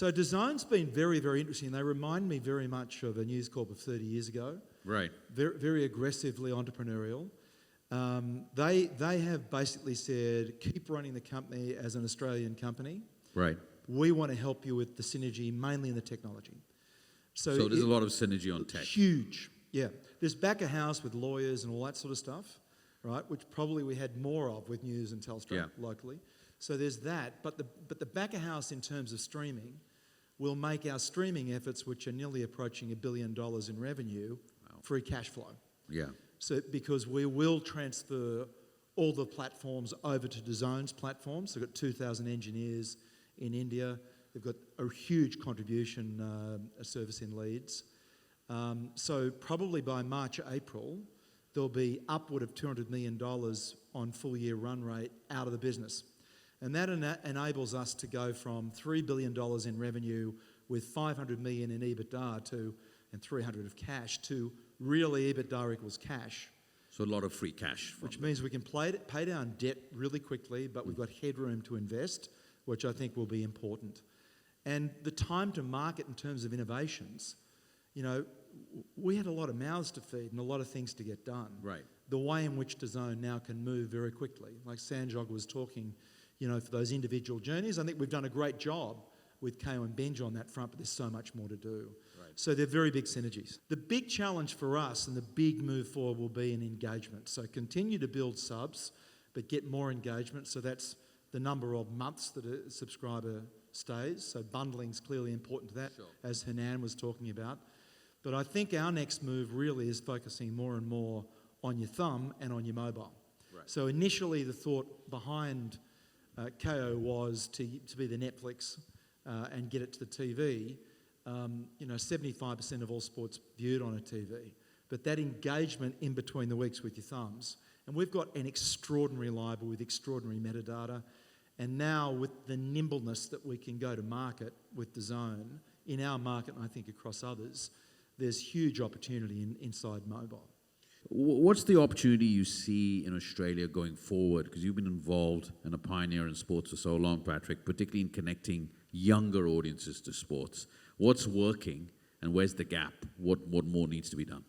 So DAZN's been very, very interesting. They remind me very much of a News Corp of 30 years ago. Right. Very, very aggressively entrepreneurial. They have basically said, keep running the company as an Australian company. Right. We want to help you with the synergy, mainly in the technology. So there's a lot of synergy on tech. Huge, yeah. There's back of house with lawyers and all that sort of stuff, right, which probably we had more of with News and Telstra locally. So there's that. But the back of house in terms of streaming will make our streaming efforts, which are nearly approaching $1 billion in revenue, free cash flow. Yeah. So because we will transfer all the platforms over to DAZN's platforms. They've got 2,000 engineers in India. They've got a huge contribution service in Leeds. So probably by March, April, there'll be upward of $200 million on full year run rate out of the business. And that enables us to go from $3 billion in revenue with $500 million in EBITDA and $300 of cash to really EBITDA equals cash. So a lot of free cash. Which means we can pay down debt really quickly, but we've got headroom to invest, which I think will be important. And the time to market in terms of innovations, you know, we had a lot of mouths to feed and a lot of things to get done. Right. The way in which DAZN now can move very quickly, like Sanjog was talking, you know, for those individual journeys, I think we've done a great job with KO and Binge on that front, but there's so much more to do. Right. So they're very big synergies. The big challenge for us and the big move forward will be in engagement. So continue to build subs, but get more engagement. So that's the number of months that a subscriber stays. So bundling is clearly important to that, as Hanan was talking about. But I think our next move really is focusing more and more on your thumb and on your mobile. Right. So initially the thought behind KO was to be the Netflix and get it to the TV. You know, 75% of all sports viewed on a TV. But that engagement in between the weeks with your thumbs. And we've got an extraordinary library with extraordinary metadata. And now with the nimbleness that we can go to market with DAZN, in our market and I think across others, there's huge opportunity inside mobile. What's the opportunity you see in Australia going forward? Because you've been involved and a pioneer in sports for so long, Patrick, particularly in connecting younger audiences to sports. What's working and where's the gap? What more needs to be done?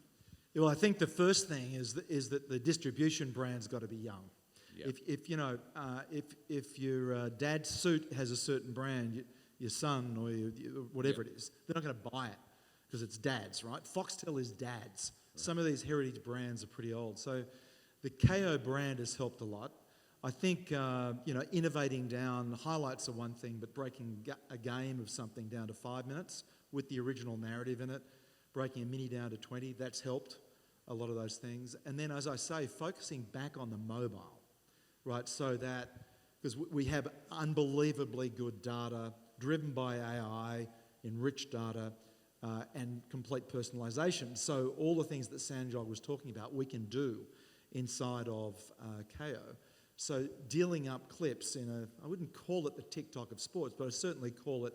Well, I think the first thing is that the distribution brand's got to be young. Yeah. If your dad's suit has a certain brand, your son or whatever it is, they're not going to buy it because it's dad's, right? Foxtel is dad's. Some of these heritage brands are pretty old. So the KO brand has helped a lot. I think, innovating down, highlights are one thing, but breaking a game of something down to 5 minutes with the original narrative in it, breaking a mini down to 20, that's helped a lot of those things. And then, as I say, focusing back on the mobile, right? So that, because we have unbelievably good data driven by AI, enriched data, and complete personalisation. So all the things that Sanjog was talking about, we can do inside of KO. So dealing up clips I wouldn't call it the TikTok of sports, but I certainly call it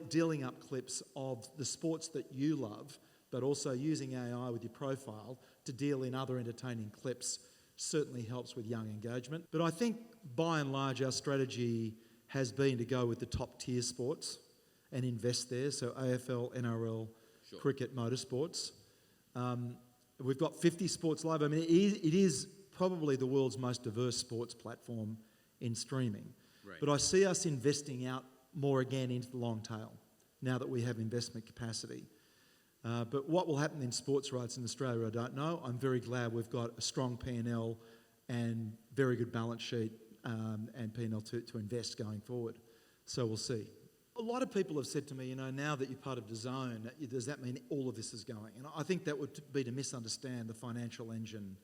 dealing up clips of the sports that you love, but also using AI with your profile to deal in other entertaining clips certainly helps with young engagement. But I think by and large our strategy has been to go with the top tier sports and invest there, so AFL, NRL, cricket, motorsports. We've got 50 sports live. I mean, it is probably the world's most diverse sports platform in streaming. Right. But I see us investing out more again into the long tail now that we have investment capacity. But what will happen in sports rights in Australia, I don't know. I'm very glad we've got a strong P&L and very good balance sheet and P&L to invest going forward. So we'll see. A lot of people have said to me, now that you're part of DAZN, does that mean all of this is going? And I think that would be to misunderstand the financial engine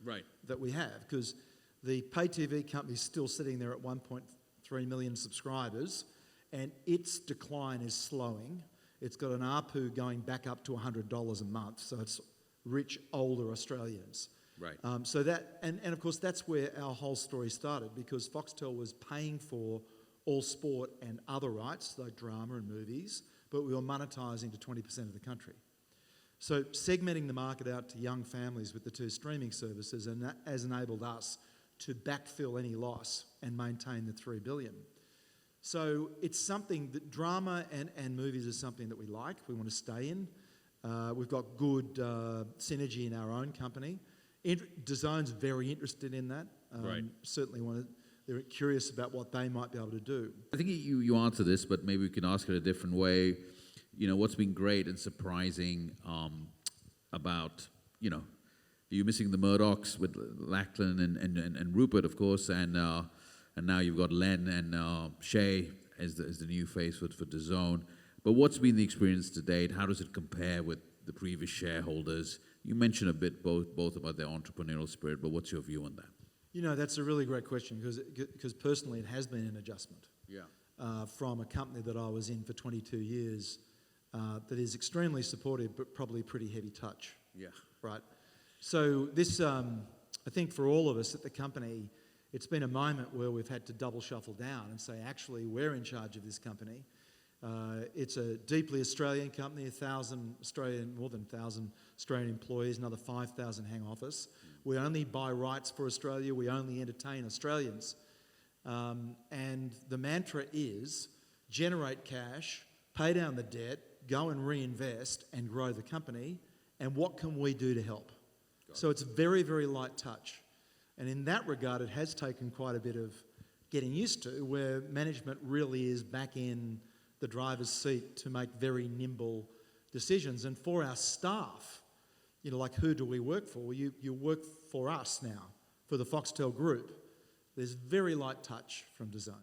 that we have, because the pay TV company is still sitting there at 1.3 million subscribers, and its decline is slowing. It's got an ARPU going back up to $100 a month, so it's rich, older Australians. Right. So that, and of course, that's where our whole story started, because Foxtel was paying for all sport and other rights, like drama and movies, but we were monetising to 20% of the country. So segmenting the market out to young families with the two streaming services has enabled us to backfill any loss and maintain the $3 billion. So it's something that drama and movies is something that we like, we want to stay in. We've got good synergy in our own company. DAZN's very interested in that. Right. Certainly they're curious about what they might be able to do. I think you answer this, but maybe we can ask it a different way. You know, what's been great and surprising about, you know, you're missing the Murdochs with Lachlan and Rupert, of course, and now you've got Len and Shay as the new face for DAZN. But what's been the experience to date? How does it compare with the previous shareholders? You mentioned a bit both about their entrepreneurial spirit, but what's your view on that? You know, that's a really great question because personally it has been an adjustment. Yeah. From a company that I was in for 22 years that is extremely supportive but probably pretty heavy touch. Yeah. Right. So this, I think for all of us at the company, it's been a moment where we've had to double shuffle down and say, actually, we're in charge of this company. It's a deeply Australian company, more than 1,000 Australian employees, another 5,000 hang office. We only buy rights for Australia. We only entertain Australians. And the mantra is generate cash, pay down the debt, go and reinvest and grow the company. And what can we do to help? So it's very, very light touch. And in that regard, it has taken quite a bit of getting used to, where management really is back in the driver's seat to make very nimble decisions. And for our staff, you know, like who do we work for? Well, you work for us now, for the Foxtel Group. There's very light touch from DAZN.